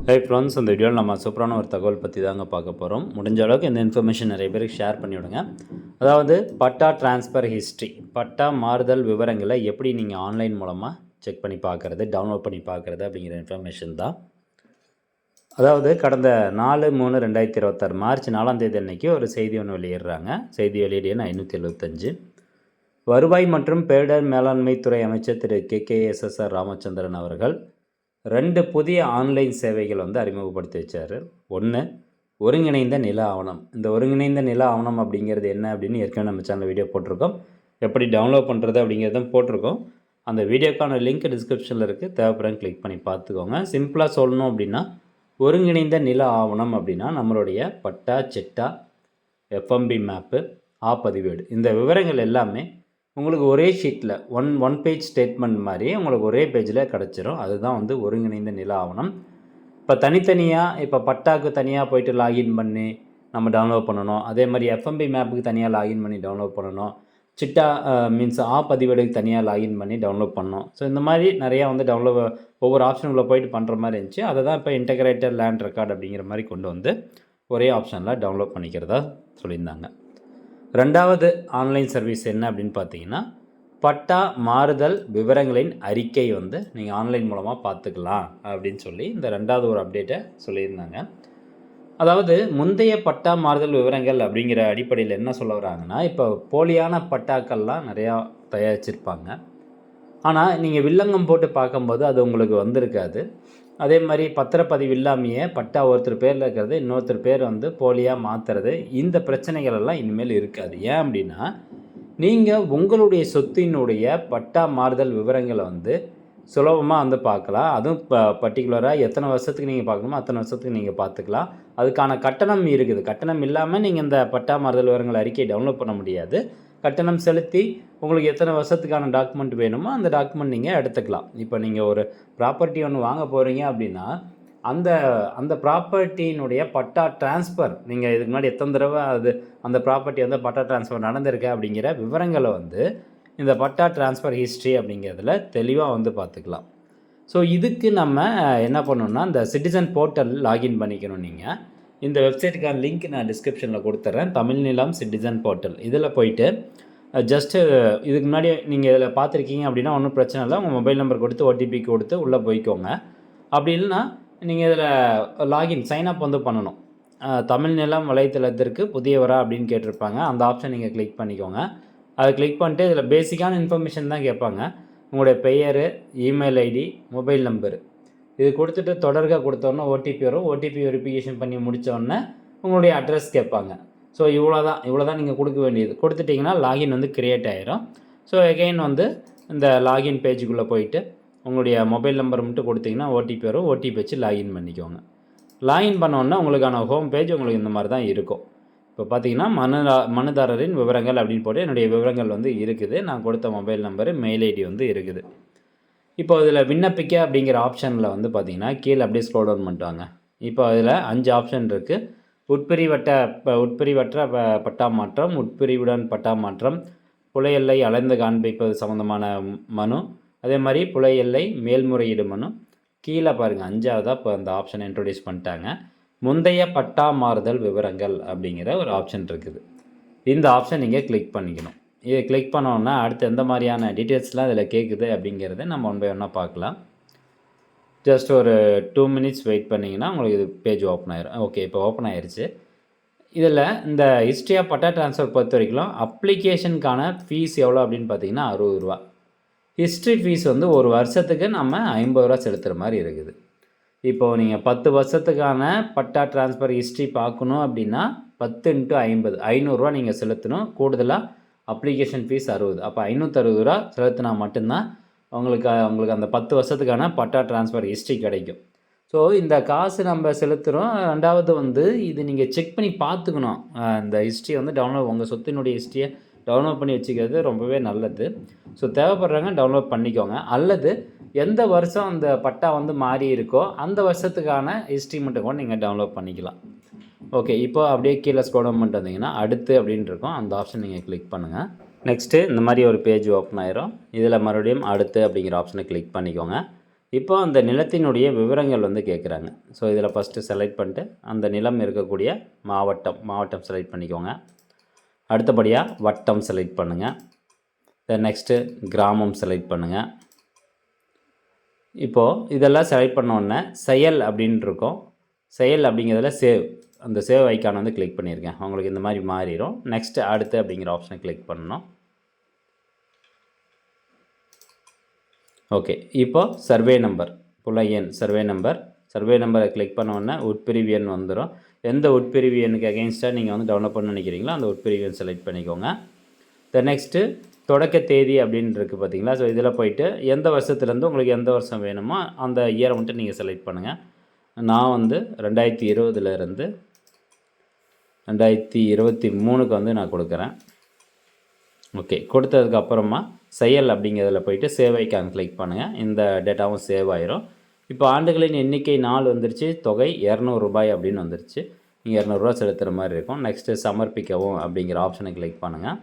Hi friends, இந்த வீடியோவில் நம்ம சூப்பரான ஒரு தகவல் பற்றி தாங்க பார்க்க போகிறோம். முடிஞ்ச அளவுக்கு இந்த இன்ஃபர்மேஷன் நிறைய பேருக்கு ஷேர் பண்ணிவிடுங்க. அதாவது பட்டா ட்ரான்ஸ்ஃபர் ஹிஸ்ட்ரி, பட்டா மாறுதல் விவரங்களை எப்படி நீங்கள் ஆன்லைன் மூலமாக செக் பண்ணி பார்க்குறது, டவுன்லோட் பண்ணி பார்க்குறது அப்படிங்கிற இன்ஃபர்மேஷன் தான். அதாவது கடந்த 4/3/2026 மார்ச் 4ஆம் தேதி அன்றைக்கி ஒரு செய்தி ஒன்று வெளியிடுறாங்க. செய்தி வெளியீடு எண் 575. வருவாய் மற்றும் பேரிடர் மேலாண்மைத்துறை அமைச்சர் திரு KKSSR ராமச்சந்திரன் அவர்கள் 2 புதிய ஆன்லைன் சேவைகள் அறிமுகப்படுத்தி வச்சார். ஒன்று, ஒருங்கிணைந்த நில ஆவணம். இந்த ஒருங்கிணைந்த நில ஆவணம் அப்படிங்கிறது என்ன அப்படின்னு ஏற்கனவே நம்ம சேனலில் வீடியோ போட்டிருக்கோம். எப்படி டவுன்லோட் பண்ணுறது அப்படிங்கிறதும் போட்டிருக்கோம். அந்த வீடியோக்கான லிங்க் டிஸ்கிரிப்ஷனில் இருக்குது, தேவைப்படுறேன் கிளிக் பண்ணி பார்த்துக்கோங்க. சிம்பிளாக சொல்லணும் அப்படின்னா, ஒருங்கிணைந்த நில ஆவணம் அப்படின்னா நம்மளுடைய பட்டா, சிட்டா, FMB மேப்பு, பதிவேடு, இந்த விவரங்கள் எல்லாமே உங்களுக்கு ஒரே ஷீட்டில் ஒன் பேஜ் ஸ்டேட்மெண்ட் மாதிரி உங்களுக்கு ஒரே பேஜில் கிடச்சிரும். அதுதான் ஒருங்கிணைந்த நில ஆவணம். இப்போ தனித்தனியாக இப்போ பட்டாக்கு தனியாக போய்ட்டு லாகின் பண்ணி நம்ம டவுன்லோட் பண்ணணும். அதே மாதிரி FMB மேப்புக்கு தனியாக லாகின் பண்ணி டவுன்லோட் பண்ணணும். சிட்டா மீன்ஸ் பதிவேடுக்கு தனியாக லாகின் பண்ணி டவுன்லோட் பண்ணணும். ஸோ இந்த மாதிரி நிறையா டவுன்லோட் ஒவ்வொரு ஆப்ஷனுக்குள்ளே போயிட்டு பண்ணுற மாதிரி இருந்துச்சு. அதை தான் இப்போ இன்டகிரேட்டட் லேண்ட் ரெக்கார்டு அப்படிங்கிற மாதிரி கொண்டு ஒரே ஆப்ஷனில் டவுன்லோட் பண்ணிக்கிறதா சொல்லியிருந்தாங்க. ரெண்டாவது ஆன்லைன் சர்வீஸ் என்ன அப்படின்னு பார்த்தீங்கன்னா, பட்டா மாறுதல் விவரங்களின் அறிக்கை நீங்கள் ஆன்லைன் மூலமாக பார்த்துக்கலாம் அப்படின்னு சொல்லி இந்த ரெண்டாவது ஒரு அப்டேட்டை சொல்லியிருந்தாங்க. அதாவது முந்தைய பட்டா மாறுதல் விவரங்கள் அப்படிங்கிற அடிப்படையில் என்ன சொல்ல வராங்கன்னா, இப்போ போலியான பட்டாக்கள்லாம் நிறையா தயாரிச்சிருப்பாங்க. ஆனால் நீங்கள் வில்லங்கம் போட்டு பார்க்கும்போது அது உங்களுக்கு வந்திருக்காது. அதே மாதிரி பத்திரப்பதிவு இல்லாமையே பட்டா ஒருத்தர் பேரில் இருக்கிறது இன்னொருத்தர் பேர் போலியாக மாற்றுறது, இந்த பிரச்சனைகள் எல்லாம் இனிமேல் இருக்காது. ஏன் அப்படின்னா, நீங்கள் உங்களுடைய சொத்தினுடைய பட்டா மாறுதல் விவரங்களை சுலபமாக பார்க்கலாம். அதுவும் பர்டிகுலராக எத்தனை வருஷத்துக்கு நீங்கள் பார்க்கணுமோ அத்தனை வருஷத்துக்கு நீங்கள் பார்த்துக்கலாம். அதுக்கான கட்டணம் இருக்குது. கட்டணம் இல்லாமல் நீங்கள் இந்த பட்டா மாறுதல் விவரங்கள் அறிக்கையை டவுன்லோட் பண்ண முடியாது. கட்டணம் செலுத்தி உங்களுக்கு எத்தனை வருஷத்துக்கான டாக்குமெண்ட் வேணுமோ அந்த டாக்குமெண்ட் நீங்கள் எடுத்துக்கலாம். இப்போ நீங்கள் ஒரு ப்ராப்பர்ட்டி ஒன்று வாங்க போகிறீங்க அப்படின்னா அந்த ப்ராப்பர்ட்டியினுடைய பட்டா ட்ரான்ஸ்ஃபர் நீங்கள் இதுக்கு முன்னாடி எத்தனை தடவை அந்த ப்ராப்பர்ட்டி பட்டா ட்ரான்ஸ்ஃபர் நடந்திருக்கு அப்படிங்கிற விவரங்களை இந்த பட்டா ட்ரான்ஸ்ஃபர் ஹிஸ்ட்ரி அப்படிங்கிறதுல தெளிவாக பார்த்துக்கலாம். ஸோ இதுக்கு நம்ம என்ன பண்ணணும்னா, இந்த சிட்டிசன் போர்ட்டல் லாகின் பண்ணிக்கணும். நீங்கள் இந்த வெப்சைட்டுக்கான லிங்க் நான் டிஸ்கிரிப்ஷனில் கொடுத்துட்றேன். தமிழ் நிலம் சிட்டிசன் போர்ட்டல், இதில் போயிட்டு ஜஸ்ட்டு இதுக்கு முன்னாடி நீங்கள் இதில் பார்த்துருக்கீங்க அப்படின்னா ஒன்றும் பிரச்சனை இல்லை. உங்கள் மொபைல் நம்பர் கொடுத்து OTP கொடுத்து உள்ளே போய்க்கோங்க. அப்படி இல்லைன்னா நீங்கள் இதில் லாகின் சைன்அப் பண்ணணும். தமிழ் நிலம் வலைத்தளத்திற்கு புதியவரா அப்படின்னு கேட்டிருப்பாங்க. அந்த ஆப்ஷன் நீங்கள் கிளிக் பண்ணிக்கோங்க. அதை கிளிக் பண்ணிட்டு இதில் பேசிக்கான இன்ஃபர்மேஷன் தான் கேட்பாங்க. உங்களுடைய பெயர், இமெயில் ஐடி, மொபைல் நம்பரு இது கொடுத்துட்டு தொடர்க கொடுத்தோன்னே OTP வரும். OTP வெரிஃபிகேஷன் பண்ணி முடித்தோடனே உங்களுடைய அட்ரஸ் கேட்பாங்க. ஸோ இவ்வளோ தான் நீங்கள் கொடுக்க வேண்டியது. கொடுத்துட்டிங்கன்னா லாகின் கிரியேட் ஆகிரும். ஸோ எகெயின் இந்த லாகின் பேஜுக்குள்ளே போயிட்டு உங்களுடைய மொபைல் நம்பர் மட்டும் கொடுத்தீங்கன்னா OTP வரும். OTP வச்சு லாகின் பண்ணிக்கோங்க. லாகின் பண்ணோன்னா உங்களுக்கான ஹோம் பேஜ் உங்களுக்கு இந்த மாதிரி தான் இருக்கும். இப்போ பார்த்தீங்கன்னா மனுதாரரின் விவரங்கள் அப்படின்னு போட்டு என்னுடைய விவரங்கள் இருக்குது. நான் கொடுத்த மொபைல் நம்பரு, மெயில் ஐடி இருக்குது. இப்போ இதில் விண்ணப்பிக்க அப்படிங்கிற ஆப்ஷனில் பார்த்தீங்கன்னா கீழே அப்படியே ஸ்க்ரோல் டவுன் பண்ணிட்டாங்க. இப்போ அதில் 5 ஆப்ஷன் இருக்குது. உட்பிரிவற்ற பட்டா மாற்றம், உட்பிரிவுடன் பட்டா மாற்றம், புலை எல்லை அளந்து காண்பிப்பது சம்மந்தமான மனு, அதே மாதிரி புலை எல்லை மேல்முறையீடு மனு. கீழே பாருங்கள் 5ஆவதாக இப்போ அந்த ஆப்ஷனை இன்ட்ரொடியூஸ் பண்ணிட்டாங்க. முந்தைய பட்டா மாறுதல் விவரங்கள் அப்படிங்கிற ஒரு ஆப்ஷன் இருக்குது. இந்த ஆப்ஷன் நீங்கள் கிளிக் பண்ணிக்கணும். இதை கிளிக் பண்ணோன்னா அடுத்து எந்த மாதிரியான டீட்டெயில்ஸ்லாம் இதில் கேட்குது அப்படிங்கிறத நம்ம ஒன் பை ஒன்னாக பார்க்கலாம். ஜஸ்ட் ஒரு 2 மினிட்ஸ் வெயிட் பண்ணிங்கன்னா உங்களுக்கு இது பேஜ் ஓப்பன் ஆயிரும். ஓகே, இப்போ ஓப்பன் ஆயிடுச்சு. இதில் இந்த ஹிஸ்ட்ரி ஆஃப் பட்டா ட்ரான்ஸ்ஃபர் பொறுத்த வரைக்கும் அப்ளிகேஷனுக்கான ஃபீஸ் எவ்வளோ அப்படின்னு பார்த்தீங்கன்னா 60 ரூபா. ஹிஸ்ட்ரி ஃபீஸ் ஒரு வருஷத்துக்கு நம்ம 50 ரூபா செலுத்துகிற மாதிரி இருக்குது. இப்போது நீங்கள் 10 வருஷத்துக்கான பட்டா ட்ரான்ஸ்ஃபர் ஹிஸ்ட்ரி பார்க்கணும் அப்படின்னா 10 × 50 500 நீங்கள் செலுத்தணும். கூடுதலாக அப்ளிகேஷன் ஃபீஸ் 60. அப்போ 560 ரூபா செலுத்தினா மட்டும்தான் உங்களுக்கு அந்த 10 வருஷத்துக்கான பட்டா ட்ரான்ஸ்ஃபர் ஹிஸ்ட்ரி கிடைக்கும். ஸோ இந்த காசு நம்ம செலுத்துகிறோம். ரெண்டாவது இது நீங்கள் செக் பண்ணி பார்த்துக்கணும். இந்த ஹிஸ்ட்ரி டவுன்லோட் உங்கள் சொத்தினுடைய ஹிஸ்ட்ரியை டவுன்லோட் பண்ணி வச்சுக்கிறது ரொம்பவே நல்லது. ஸோ தேவைப்படுறாங்க டவுன்லோட் பண்ணிக்கோங்க. அல்லது எந்த வருஷம் அந்த பட்டா மாறி இருக்கோ அந்த வருஷத்துக்கான ஹிஸ்ட்ரி மட்டும் கூட நீங்கள் டவுன்லோட் பண்ணிக்கலாம். ஓகே, இப்போ அப்படியே கீழே ஸ்க்ரோல் டவுன் பண்ணிட்டு வந்தீங்கன்னா அடுத்து அப்படின்னு இருக்கும். அந்த ஆப்ஷன் நீங்கள் கிளிக் பண்ணுங்கள். நெக்ஸ்ட்டு இந்த மாதிரி ஒரு பேஜ் ஓப்பன் ஆயிரும். இதில் மறுபடியும் அடுத்து அப்படிங்கிற ஆப்ஷனை கிளிக் பண்ணிக்கோங்க. இப்போ அந்த நிலத்தினுடைய விவரங்கள் வந்து கேட்குறாங்க. ஸோ இதில் ஃபஸ்ட்டு செலக்ட் பண்ணிட்டு அந்த நிலம் இருக்கக்கூடிய மாவட்டம் செலக்ட் பண்ணிக்கோங்க. அடுத்தபடியாக வட்டம் செலக்ட் பண்ணுங்கள். தென் நெக்ஸ்ட்டு கிராமம் செலக்ட் பண்ணுங்கள். இப்போது இதெல்லாம் செலக்ட் பண்ண உடனே செயல் அப்படின்ட்டு இருக்கும். செயல் அப்படிங்கிறதுல அந்த சேவ் ஐக்கான் வந்து கிளிக் பண்ணியிருக்கேன். உங்களுக்கு இந்த மாதிரி மாறிடும். நெக்ஸ்ட்டு அடுத்து அப்படிங்கிற ஆப்ஷனை கிளிக் பண்ணணும். ஓகே, இப்போது சர்வே நம்பர் புல எண் சர்வே நம்பரை கிளிக் பண்ண உடனே உட்பிரிவு எண் வந்துடும். எந்த உட்பிரிவு எண்ணுக்கு அகெயின்ஸ்டாக நீங்கள் வந்து டவுன்லோட் பண்ண நினைக்கிறீங்களோ அந்த உட்பிரிவு எண் செலக்ட் பண்ணிக்கோங்க. தென் நெக்ஸ்ட்டு தொடக்க தேதி அப்படின்னு இருக்குது பார்த்தீங்களா. ஸோ இதில் போய்ட்டு எந்த வருஷத்துலேருந்து உங்களுக்கு எந்த வருஷம் வேணுமோ அந்த இயரை வந்துட்டு நீங்கள் செலக்ட் பண்ணுங்கள். நான் வந்து 2020 2023க்கு வந்து நான் கொடுக்குறேன். ஓகே, கொடுத்ததுக்கப்புறமா செயல் அப்படிங்கிறதுல போய்ட்டு சேவ் ஐக்கான் கிளிக் பண்ணுங்கள். இந்த டேட்டாவும் சேவ் ஆயிரும். இப்போ ஆண்டுகளின் எண்ணிக்கை நாள் வந்துருச்சு, தொகை ₹200 அப்படின்னு வந்துருச்சு. நீங்கள் ₹200 செலுத்துகிற மாதிரி இருக்கும். நெக்ஸ்ட்டு சமர்ப்பிக்கவும் அப்படிங்கிற ஆப்ஷனை கிளிக் பண்ணுங்கள்.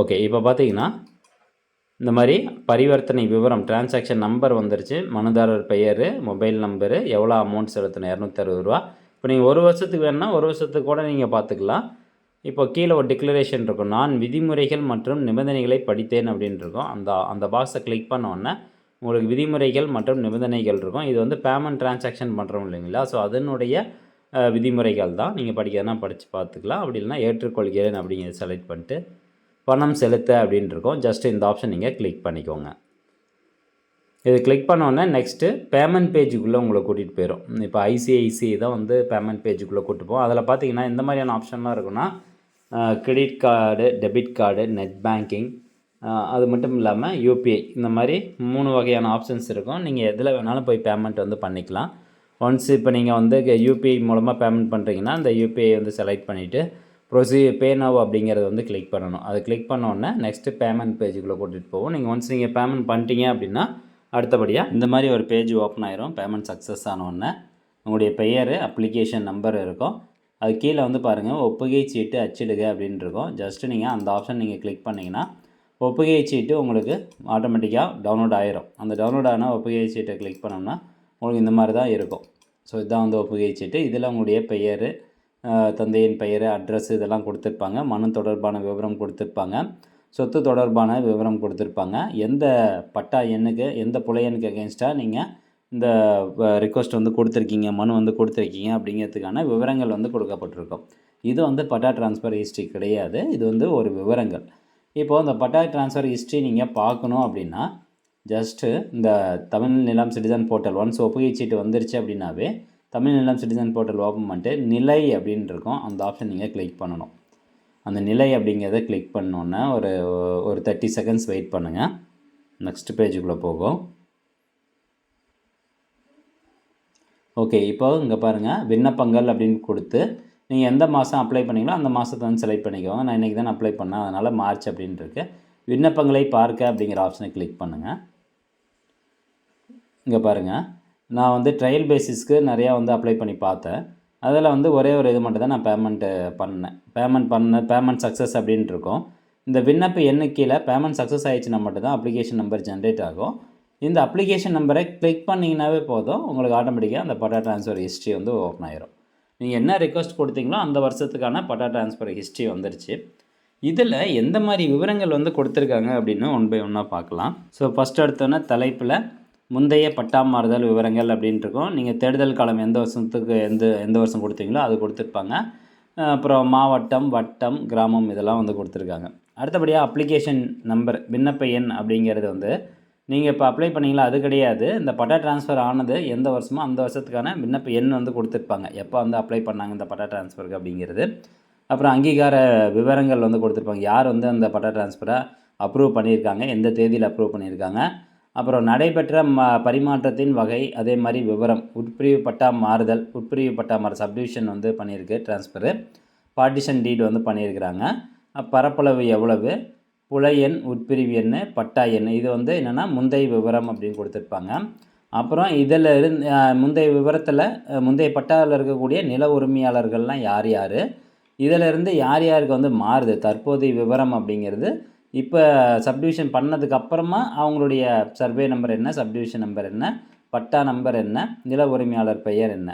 ஓகே, இப்போ பார்த்தீங்கன்னா இந்த மாதிரி பரிவர்த்தனை விவரம் டிரான்சாக்ஷன் நம்பர் வந்துருச்சு. மனுதாரர் பெயர், மொபைல் நம்பரு, எவ்வளோ அமௌண்ட் செலுத்தணும் ₹260. இப்போ நீங்கள் ஒரு வருஷத்துக்கு வேணுன்னா ஒரு வருஷத்துக்கு கூட நீங்கள் பார்த்துக்கலாம். இப்போ கீழே ஒரு டிக்ளரேஷன் இருக்கும். நான் விதிமுறைகள் மற்றும் நிபந்தனைகளை படித்தேன் அப்படின்னு இருக்கும். அந்த பாக்ஸை கிளிக் பண்ணோன்னே உங்களுக்கு விதிமுறைகள் மற்றும் நிபந்தனைகள் இருக்கும். இது வந்து பேமெண்ட் டிரான்சாக்ஷன் பண்ணுறோம் இல்லைங்களா. ஸோ அதனுடைய விதிமுறைகள் தான். நீங்கள் படிக்கிறதுனா படித்து பார்த்துக்கலாம். அப்படி இல்லைனா ஏற்றுக்கொள்கிறேன் அப்படிங்கிறத செலக்ட் பண்ணிட்டு பணம் செலுத்த அப்படின்னு இருக்கும். ஜஸ்ட்டு இந்த ஆப்ஷன் நீங்கள் கிளிக் பண்ணிக்கோங்க. இது கிளிக் பண்ணோன்னே நெக்ஸ்ட்டு பேமெண்ட் பேஜுக்குள்ளே உங்களை கூட்டிகிட்டு போயிடும். இப்போ ஐசிஐசிஐ தான் வந்து பேமெண்ட் பேஜுக்குள்ளே கூப்பிட்டு போவோம். அதில் பார்த்தீங்கன்னா எந்த மாதிரியான ஆப்ஷன்லாம் இருக்குன்னா credit card, debit card, net banking, அது மட்டும் இல்லாமல் யூபிஐ, இந்த மாதிரி 3 வகையான ஆப்ஷன்ஸ் இருக்கும். நீங்கள் எதில் வேணாலும் போய் பேமெண்ட் வந்து பண்ணிக்கலாம். ஒன்ஸ் இப்போ நீங்கள் வந்து யூபிஐ மூலமாக பேமெண்ட் பண்ணுறீங்கன்னா அந்த யூபிஐ வந்து செலக்ட் பண்ணிவிட்டு பே நவ் அப்படிங்கிறத வந்து கிளிக் பண்ணணும். அது கிளிக் பண்ணோன்னே நெக்ஸ்ட்டு பேமெண்ட் பேஜுக்குள்ளே கூட்டிகிட்டு போவோம். நீங்கள் பேமெண்ட் பண்ணிட்டீங்க அப்படின்னா அடுத்தபடியாக இந்த மாதிரி ஒரு பேஜ் ஓப்பன் ஆயிரும். பேமெண்ட் சக்ஸஸ் ஆனோடனே உங்களுடைய பெயர், அப்ளிகேஷன் நம்பர் இருக்கும். அது கீழே வந்து பாருங்கள் ஒப்புகை சீட்டு அச்சிடுக அப்படின்னு இருக்கும். ஜஸ்ட்டு நீங்கள் அந்த ஆப்ஷன் நீங்கள் கிளிக் பண்ணிங்கன்னா ஒப்புகை சீட்டு உங்களுக்கு ஆட்டோமேட்டிக்காக டவுன்லோட் ஆயிரும். அந்த டவுன்லோட் ஆன ஒப்புகை சீட்டை கிளிக் பண்ணோம்னா உங்களுக்கு இந்த மாதிரி தான் இருக்கும். ஸோ இதுதான் வந்து ஒப்புகை சீட்டு. இதில் உங்களுடைய பெயர், தந்தையின் பெயர், அட்ரஸ் இதெல்லாம் கொடுத்துருப்பாங்க. மனு தொடர்பான விவரம் கொடுத்துருப்பாங்க. சொத்து தொடர்பான விவரம் கொடுத்துருப்பாங்க. எந்த பட்டா எண்ணுக்கு, எந்த புல எண்ணுக்கு அகேன்ஸ்டாக நீங்கள் இந்த ரிக்வஸ்ட் வந்து கொடுத்துருக்கீங்க, மனு வந்து கொடுத்துருக்கீங்க அப்படிங்கிறதுக்கான விவரங்கள் வந்து கொடுக்கப்பட்டிருக்கும். இது வந்து பட்டா ட்ரான்ஸ்ஃபர் ஹிஸ்ட்ரி கிடையாது. இது வந்து ஒரு விவரங்கள். இப்போது இந்த பட்டா ட்ரான்ஸ்ஃபர் ஹிஸ்ட்ரி நீங்கள் பார்க்கணும் அப்படின்னா ஜஸ்ட்டு இந்த தமிழ் நிலம் சிட்டிசன் போர்ட்டல் ஒன்ஸ் ஒப்புகை சீட்டு வந்துருச்சு அப்படின்னாவே தமிழ் நிலம் சிட்டிசன் போர்ட்டல் ஓப்பன் பண்ணிட்டு நிலை அப்படின்னு இருக்கும். அந்த ஆப்ஷன் நீங்கள் கிளிக் பண்ணணும். அந்த நிலை அப்படிங்கிறத கிளிக் பண்ணோன்னே ஒரு 30 செகண்ட்ஸ் வெயிட் பண்ணுங்கள். நெக்ஸ்ட் பேஜுக்குள்ளே போகும். ஓகே, இப்போ இங்கே பாருங்கள் விண்ணப்பங்கள் அப்படின்னு கொடுத்து நீங்கள் எந்த மாதம் அப்ளை பண்ணிங்களோ அந்த மாதத்தை வந்து செலக்ட் பண்ணிக்கோங்க. நான் இன்றைக்கி தான் அப்ளை பண்ணேன், அதனால் மார்ச் அப்படின்னு இருக்குது. விண்ணப்பங்களை பார்க்க அப்படிங்கிற ஆப்ஷனை கிளிக் பண்ணுங்கள். இங்கே பாருங்கள், நான் வந்து ட்ரையல் பேசிஸ்க்கு நிறையா வந்து அப்ளை பண்ணி பார்த்தேன். அதில் வந்து ஒரே ஒரு இது மட்டும் தான் நான் பேமெண்ட் சக்ஸஸ் அப்படின்ட்டு இருக்கும். இந்த விண்ணப்ப எண்ணுக்கு கீழே பேமெண்ட் சக்ஸஸ் ஆகிடுச்சுன்னா மட்டும்தான் அப்ளிகேஷன் நம்பர் ஜென்ரேட் ஆகும். இந்த அப்ளிகேஷன் நம்பரை கிளிக் பண்ணிங்கனாவே போதும், உங்களுக்கு ஆட்டோமேட்டிக்காக அந்த பட்டா ட்ரான்ஸ்ஃபர் ஹிஸ்ட்ரி வந்து ஓப்பன் ஆயிரும். நீங்கள் என்ன ரிக்வஸ்ட் கொடுத்தீங்களோ அந்த வருஷத்துக்கான பட்டா ட்ரான்ஸ்ஃபர் ஹிஸ்ட்ரி வந்துருச்சு. இதில் எந்த மாதிரி விவரங்கள் வந்து கொடுத்துருக்காங்க அப்படின்னு ஒன் பை ஒன்னாக பார்க்கலாம். ஸோ ஃபஸ்ட் எடுத்தோன்னே தலைப்பில் முந்தைய பட்டா மாறுதல் விவரங்கள் அப்படின்ட்டு இருக்கும். நீங்கள் தேடுதல் காலம் எந்த வருஷத்துக்கு எந்த வருஷம் கொடுத்தீங்களோ அது கொடுத்துருப்பாங்க. அப்புறம் மாவட்டம், வட்டம், கிராமம் இதெல்லாம் வந்து கொடுத்துருக்காங்க. அடுத்தபடியாக அப்ளிகேஷன் நம்பர், விண்ணப்ப எண் அப்படிங்கிறது வந்து நீங்கள் இப்போ அப்ளை பண்ணிங்களா அது கிடையாது. இந்த பட்டா ட்ரான்ஸ்ஃபர் ஆனது எந்த வருஷமோ அந்த வருஷத்துக்கான விண்ணப்ப எண் வந்து கொடுத்துருப்பாங்க. எப்போ வந்து அப்ளை பண்ணாங்க இந்த பட்டா ட்ரான்ஸ்ஃபருக்கு அப்படிங்கிறது. அப்புறம் அங்கீகார விவரங்கள் வந்து கொடுத்துருப்பாங்க. யார் வந்து அந்த பட்டா ட்ரான்ஸ்ஃபரை அப்ரூவ் பண்ணியிருக்காங்க, எந்த தேதியில் அப்ரூவ் பண்ணியிருக்காங்க. அப்புறம் நடைபெற்ற பரிமாற்றத்தின் வகை, அதே மாதிரி விவரம், உட்பிரிவு பட்டா மாறுதல், சப்டிவிஷன் வந்து பண்ணியிருக்கு ட்ரான்ஸ்ஃபரு, பார்ட்டிஷன் டீட் வந்து பண்ணியிருக்கிறாங்க, பரப்பளவு எவ்வளவு, புல எண், உட்பிரிவு எண், பட்டா எண், இது வந்து என்னென்னா முந்தைய விவரம் அப்படின்னு கொடுத்துருப்பாங்க. அப்புறம் இதில் முந்தைய விவரத்தில் முந்தைய பட்டாவில் இருக்கக்கூடிய நில உரிமையாளர்கள்லாம் யார் யார், இதிலிருந்து யார் யாருக்கு வந்து மாறுது, தற்போதைய விவரம் அப்படிங்கிறது இப்போ சப்டிவிஷன் பண்ணதுக்கப்புறமா அவங்களுடைய சர்வே நம்பர் என்ன, சப்டிவிஷன் நம்பர் என்ன, பட்டா நம்பர் என்ன, நில உரிமையாளர் பெயர் என்ன,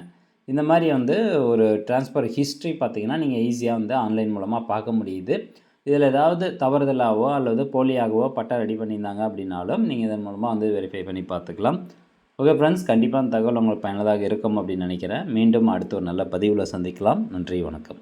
இந்த மாதிரி வந்து ஒரு ட்ரான்ஸ்ஃபர் ஹிஸ்ட்ரி பார்த்திங்கன்னா நீங்கள் ஈஸியாக வந்து ஆன்லைன் மூலமாக பார்க்க முடியுது. இதில் ஏதாவது தவறுதலாகவோ அல்லது போலியாகவோ பட்டா ரெடி பண்ணியிருந்தாங்க அப்படின்னாலும் நீங்கள் இதன் மூலமாக வந்து வெரிஃபை பண்ணி பார்த்துக்கலாம். ஓகே ஃப்ரெண்ட்ஸ், கண்டிப்பாக அந்த தகவல் உங்களுக்கு பயனுள்ளதாக இருக்கும் அப்படின்னு நினைக்கிறேன். மீண்டும் அடுத்த ஒரு நல்ல பதிவில் சந்திக்கலாம். நன்றி, வணக்கம்.